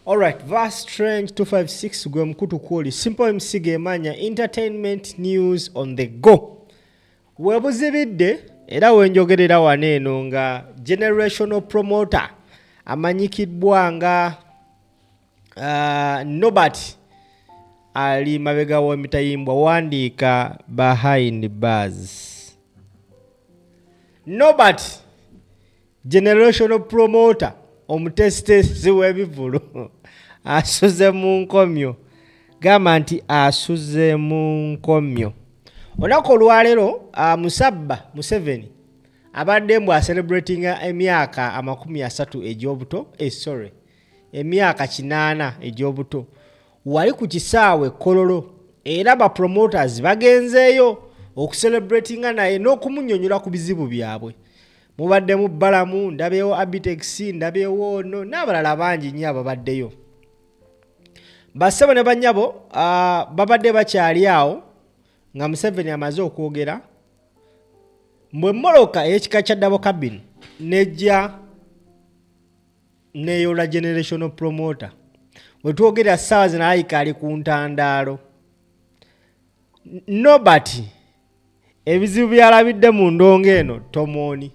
Alright, Vast Strange 256 gwe mkutu kwoli. Simple MC gemanya entertainment news on the go. Webuzibidde era wenjogerera waneeno nga generational promoter amanyikidwa nga Nobat ali mabega wa mitayimbwa wandiika behind bars. Nobat generational promoter omutesitesi w'ebivulu Asuzze mu nkomyo. Gamba nti asuzze mu nkomyo. Olunaku olwaleero Museveni abadde mbw celebratinga emyaka 30 egy'obuto emyaka 8 egy'obuto wali ku kisaawe Kololo era ba promoters bagenzeeyo okucelebratinga naye n'okumunyonyola ku bizibu byabwe. Mubadde mu Balamu, ndabyewo Abitex, ndabyewo no n'abalala bangi nnyo ababaddeyo. Bassebo ne bannyabo babadde bakyali awo nga Museveni amaze okwogera mbwe mmoloka ekika kya double cabin nejja neyola generational promoter wetwogera ssaawa zino alayika ali ku ntandaalo. Nobat ebizibu byalabidde mu ndongo eno tomooni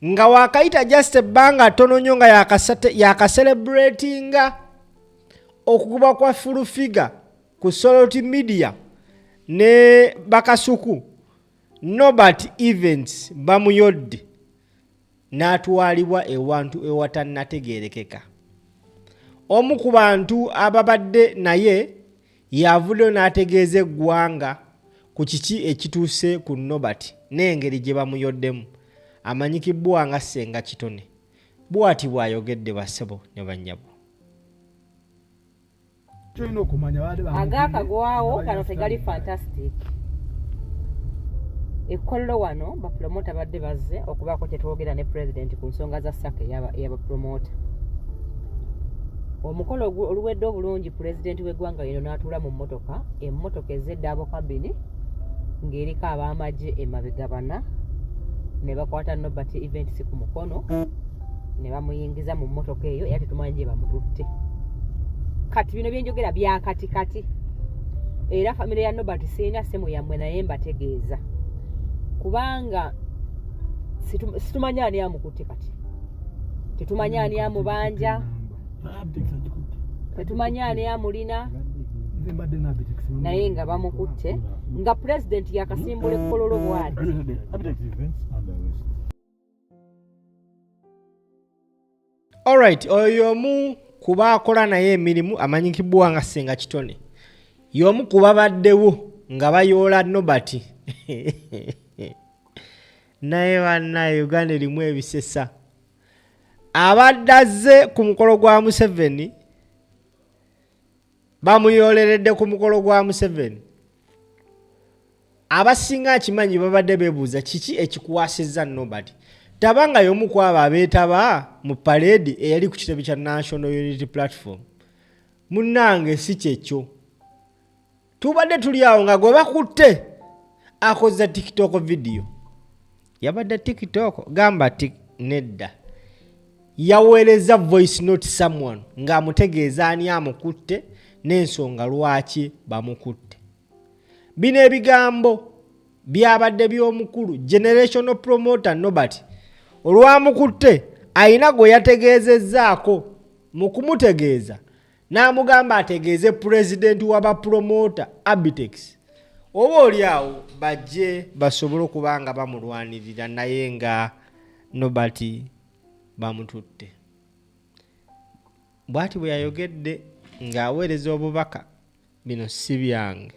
nga wakayita just ebbanga tono nnyo nga yakacelebratinga okukuba kwa full figure ku social media ne bakasuku. Nobat events bamuyodde n'atwalibwa ewantu ewatannategeerekeka. Omu ku bantu ababadde naye yavuddeyo n'ategeeza eggwanga ku kiki ekituuse ku Nobat n'engeri gye bamuyoddemu. Amanyikibbwa nga Ssenga Kitone. Bw'ati bw'ayogedde bassebo ne bannyabo. Agakagwawo kano tegali fantastic. Ekkolero wano bapromota badde bazze okubaako kye twogera ne president ku nsonga za ssaka ey'abapromota. Omukolo oluwedde obulungi president w'eggwanga lino n'atuula mu mmotoka, emmotoka ez'edda abokabini ng'eriko ab'amagye emabega bana ne bakwata Nobat events ku mukono ne bamuyingiza mu mmotoka eyo era tetumanyi gye bamututte. Kati bino byenjogera bya katikati era famire ya Nobat sirina ssemu yammwe naye mbategeeza kubanga situmanya ani amukutte kati tetumanya ani amubanja tetumanya ani amulina naye nga bamukutte nga president yakasimbula ekkololo bwati. Alright, oyo omu kuba akola naye emirimu amanyikibbwa nga Ssenga Kitone y'omu ku babaddewo nga bayoola Nobat naye bannaye Uganda erimu ebisesa. Abadde azze ku mukolo gwa Museveni bamuyooleredde ku mukolo gwa Museveni. Abasinga akimanyi babadde beebuuza kiki ekikuwasizza Nobat. Tabanga y'omu ku abo abeetaba mu parade eyali ku kitebe kya National Unity Platform. Munnange si kyekyo. Tubadde tuli awo nga gwe bakutte akoza TikTok video. Yabadde TikTok gamba nedda. Yaweereza voice note someone nga amutegeeza ani amukutte n'ensonga lwaki bamukutte. Bino ebigambo byabadde by'omukulu generational promoter Nobat olwamukutte ayina gwe yategeezezzaako mu kumutegeeza n'amugamba ategeeze president w'abapromota Abitex oba oli awo bajje basobole okuba nga bamulwanirira naye nga Nobat bamututte. Bw'ati bwe yayogedde ng'aweereza obubaka bino si byange.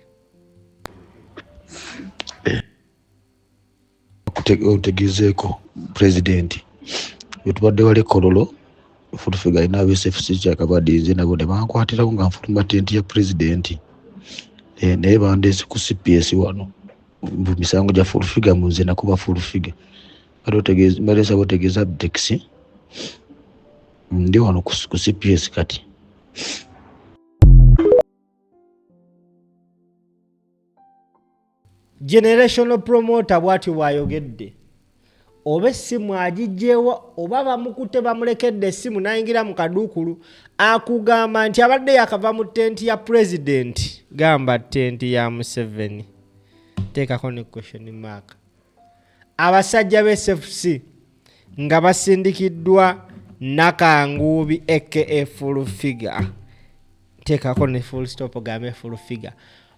Otegezeeko president wetubadde wali Kololo futufiga ina SFC kyakabadinze nabo ne bankwatirawo nga nfuluma tenti ya president naye bandeese ku CPS wano mu misango gya futufiga munze nakuba futufiga balesa botegeeza taxi ndi wano ku CPS kati. Generational promoter bw'ati bw'ayogedde. oba essimu agijjeewa oba bamukutte bamulekedde essimu n'ayingira mu kaduukulu akugamba nti abadde yakava mu tenti ya pulezidenti gamba tenti ya Museveni. Teekako ne question mark. Abasajja b'SFC nga basindikiddwa Nakanguubi aka full figure. Teekako ne full stop ogambe full figure.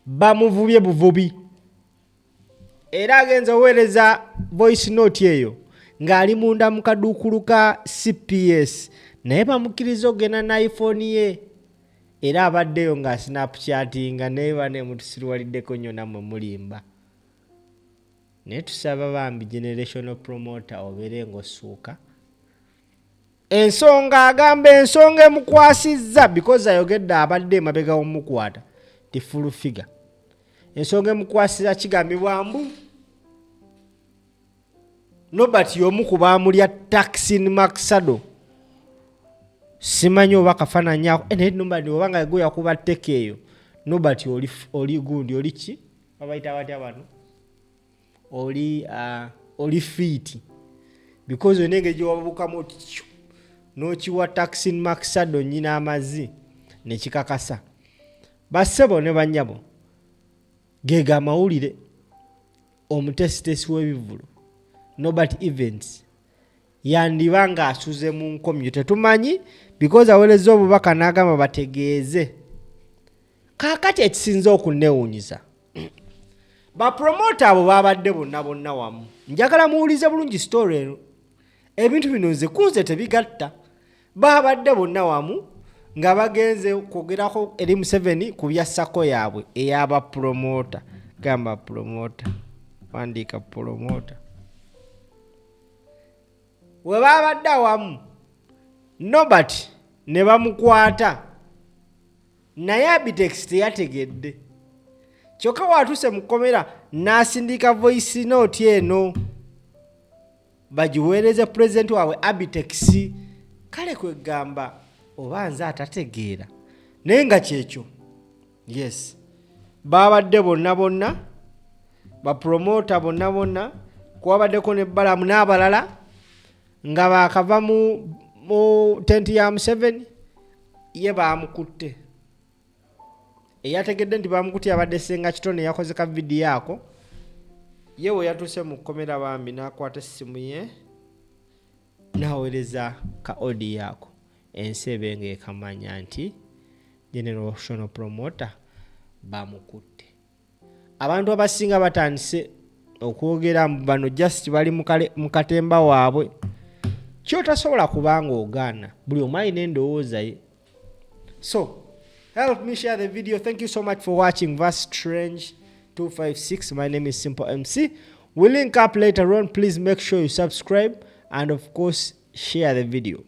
Bamuvubye buvubi. Era agenza oweereza voice note eyo ng'ali munda mu kaduukulu ka CPS naye bamukkiriza okugenda na iPhone ye era abaddeyo nga snapchattinga naye bane mutusirwaliddeko nnyo nammwe mulimba. Naye tusaba bambi generational promoter obeere ng'ossuuka. Ensonga agamba ensonga emukwasizza because ayogedde abadde emabega w'Omukukwata ti full figure. Ensonga emukwasizza kigambibwa mbu Nobat y'omu ku baamulya Taksin Maksado. Simanyi oba kafaananyaako naye Nobat oba nga gwe yakuba tteke eyo Nobat oli gundi oli ki babayita batya bano oli fiiti because onenge gye wabukamu n'okiwa Taksin Maksado nnyina amazzi ne kikakasa. Bassebo ne bannyabo geega amawulire omutesitesi w'ebivulu Nobat Events yandiba nga asuze mu nkomyo tetumanyi because aweereza obubaka n'agamba bategeeze. Kaakati ekisinza okunnewuunyiza bapromota abo babadde bonna wamu. Njagala muwulize bulungi story eno. Ebintu bino nze kunze tebigatta. Babadde bonna wamu nga bagenze kwogerako eri Museveni ku bya sako yaabwe ey'abapromota. Gamba promota wandiika promota. We babadde awamu Nobat ne bamukwata naye Abitex teyategedde. Kyokka waatuse mu kkomera n'asindika voice note eno bagiweereze pulezidenti waabwe Abitex. Kale kwegamba oba nze atategeera naye nga kyekyo. Yes, babadde bonna bapromota bonna kwabaddeko ne Balamu n'abalala nga bakava mu tenti ya Museveni ye bamukutte. Eyategedde nti bamukutte yabadde Ssenga Kitone yakoze ka video ako ye we yatuuse mu kkomera bambi n'akwata essimu ye n'aweereza ka audio ako ensi ebenga ekamanya nti generational promoter bamukutte. Abantu abasinga batandise okwogera bano just bali mu katemba waabwe kyotasobola kubanga ogaana buli omu alina endowooza ye. So help me share the video. Thank you so much for watching Verse Strange 256. My name is Simple MC. We'll link up later on. Please make sure you subscribe and of course share the video.